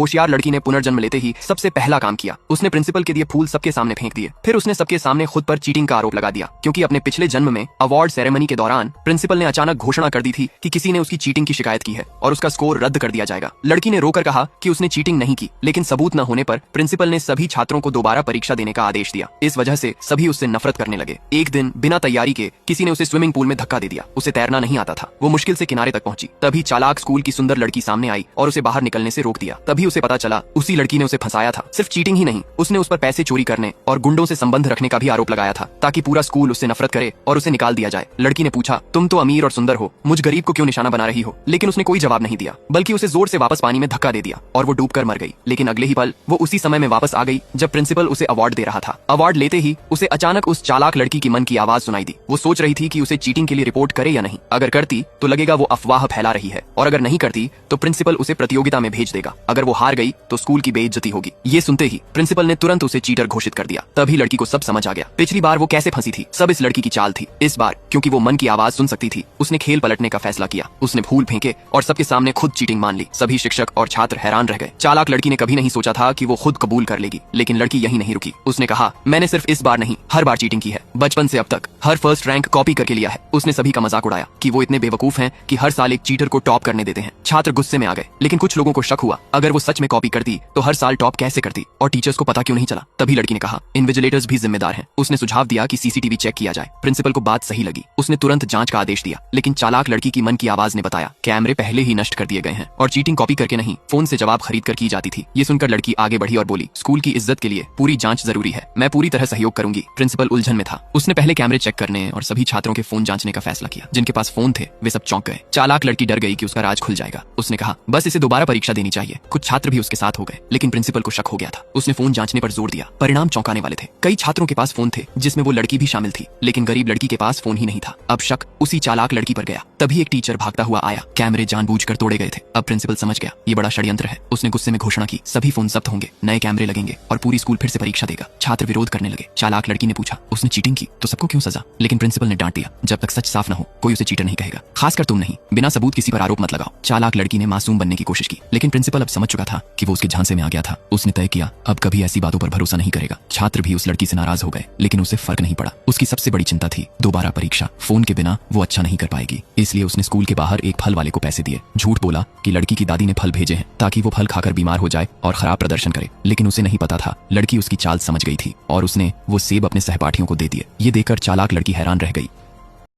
होशियार लड़की ने पुनर्जन्म लेते ही सबसे पहला काम किया, उसने प्रिंसिपल के दिए फूल सबके सामने फेंक दिए। फिर उसने सबके सामने खुद पर चीटिंग का आरोप लगा दिया, क्योंकि अपने पिछले जन्म में अवार्ड सेरेमनी के दौरान प्रिंसिपल ने अचानक घोषणा कर दी थी कि किसी ने उसकी चीटिंग की शिकायत की है और उसका स्कोर रद्द कर दिया जाएगा। लड़की ने रोकर कहा कि उसने चीटिंग नहीं की, लेकिन सबूत न होने पर प्रिंसिपल ने सभी छात्रों को दोबारा परीक्षा देने का आदेश दिया। इस वजह से सभी उससे नफरत करने लगे। एक दिन बिना तैयारी के किसी ने उसे स्विमिंग पूल में धक्का दे दिया। उसे तैरना नहीं आता था। वो मुश्किल से किनारे तक पहुंची। तभी चालाक स्कूल की सुंदर लड़की सामने आई और उसे बाहर निकलने से रोक दिया। तभी उसे पता चला उसी लड़की ने उसे फंसाया था। सिर्फ चीटिंग ही नहीं, उसने उस पर पैसे चोरी करने और गुंडों से संबंध रखने का भी आरोप लगाया था, ताकि पूरा स्कूल उससे नफरत करे और उसे निकाल दिया जाए। लड़की ने पूछा, तुम तो अमीर और सुंदर हो, मुझ गरीब को क्यों निशाना बना रही हो? लेकिन उसने कोई जवाब नहीं दिया, बल्कि उसे जोर से वापस पानी में धक्का दे दिया और वो डूबकर मर गई। लेकिन अगले ही पल वो उसी समय में वापस आ गई जब प्रिंसिपल उसे अवार्ड दे रहा था। अवार्ड लेते ही उसे अचानक उस चालाक लड़की की मन की आवाज सुनाई दी। वो सोच रही थी कि उसे चीटिंग के लिए रिपोर्ट करे या नहीं। अगर करती तो लगेगा वो अफवाह फैला रही है, और अगर नहीं करती तो प्रिंसिपल उसे प्रतियोगिता में भेज देगा। अगर वो हार गई तो स्कूल की बेइज्जती होगी। ये सुनते ही प्रिंसिपल ने तुरंत उसे चीटर घोषित कर दिया। तभी लड़की को सब समझ आ गया। पिछली बार वो कैसे फंसी थी, सब इस लड़की की चाल थी। इस बार क्योंकि वो मन की आवाज सुन सकती थी, उसने खेल पलटने का फैसला किया। उसने फूल फेंके और सबके सामने खुद चीटिंग मान ली। सभी शिक्षक और छात्र हैरान रह गए। चालाक लड़की ने कभी नहीं सोचा था कि वो खुद कबूल कर लेगी, लेकिन लड़की यही नहीं रुकी। उसने कहा, मैंने सिर्फ इस बार नहीं, हर बार चीटिंग की है। बचपन से अब तक हर फर्स्ट रैंक कॉपी करके लिया है। उसने सभी का मजाक उड़ाया कि वो इतने बेवकूफ हैं कि हर साल एक चीटर को टॉप करने देते हैं। छात्र गुस्से में आ गए, लेकिन कुछ लोगों को शक हुआ, अगर वो सच में कॉपी करती तो हर साल टॉप कैसे करती और टीचर्स को पता क्यों नहीं चला। तभी लड़की ने कहा, इन्विजिलेटर्स भी जिम्मेदार हैं। उसने सुझाव दिया कि सीसीटीवी चेक किया जाए। प्रिंसिपल को बात सही लगी। उसने तुरंत जांच का आदेश दिया, लेकिन चालाक लड़की की मन की आवाज ने बताया, कैमरे पहले ही नष्ट कर दिए गए हैं और चीटिंग कॉपी करके नहीं, फोन से जवाब खरीद कर की जाती थी। ये सुनकर लड़की आगे बढ़ी और बोली, स्कूल की इज्जत के लिए पूरी जांच जरूरी है, मैं पूरी तरह सहयोग करूंगी। प्रिंसिपल उलझन में था। उसने पहले कैमरे चेक करने और सभी छात्रों के फोन जांचने का फैसला किया। जिनके पास फोन थे वे सब चौंक गए। चालाक लड़की डर गई कि उसका राज खुल जाएगा। उसने कहा, बस इसे दोबारा परीक्षा देनी चाहिए। कुछ छात्र भी उसके साथ हो गए, लेकिन प्रिंसिपल को शक हो गया था। उसने फोन जांचने पर जोर दिया। परिणाम चौंकाने वाले थे। कई छात्रों के पास फोन थे, जिसमें वो लड़की भी शामिल थी, लेकिन गरीब लड़की के पास फोन ही नहीं था। अब शक उसी चालाक लड़की पर गया। तभी एक टीचर भागता हुआ आया। कैमरे जानबूझकर तोड़े गए थे। अब प्रिंसिपल समझ गया ये बड़ा षड्यंत्र है। उसने गुस्से में घोषणा की, सभी फोन जब्त होंगे, नए कैमरे लगेंगे और पूरी स्कूल फिर से परीक्षा देगा। छात्र विरोध करने लगे। चालाक लड़की ने पूछा, उसने चीटिंग की तो सबको क्यों सजा? लेकिन प्रिंसिपल ने डांट दिया, जब तक सच साफ न हो कोई उसे चीटर नहीं कहेगा, खासकर तुम नहीं। बिना सबूत किसी पर आरोप मत लगाओ। चालाक लड़की ने मासूम बनने की कोशिश की, लेकिन प्रिंसिपल अब समझ चुका था कि वो उसके झांसे में आ गया था। उसने तय किया अब कभी ऐसी बातों पर भरोसा नहीं करेगा। छात्र भी उस लड़की से नाराज हो गए, लेकिन उसे फर्क नहीं पड़ा। उसकी सबसे बड़ी चिंता थी दोबारा परीक्षा। फोन के बिना वो अच्छा नहीं कर पाएगी, इसलिए उसने स्कूल के बाहर एक फल वाले को पैसे दिए। झूठ बोला कि लड़की की दादी ने फल भेजे हैं ताकि वो फल खाकर बीमार हो जाए और खराब प्रदर्शन करे, लेकिन उसे नहीं पता था लड़की उसकी चाल समझ गई थी और उसने वो सेब अपने सहपाठियों को दे दिए। ये देखकर चालाक लड़की हैरान रह गई।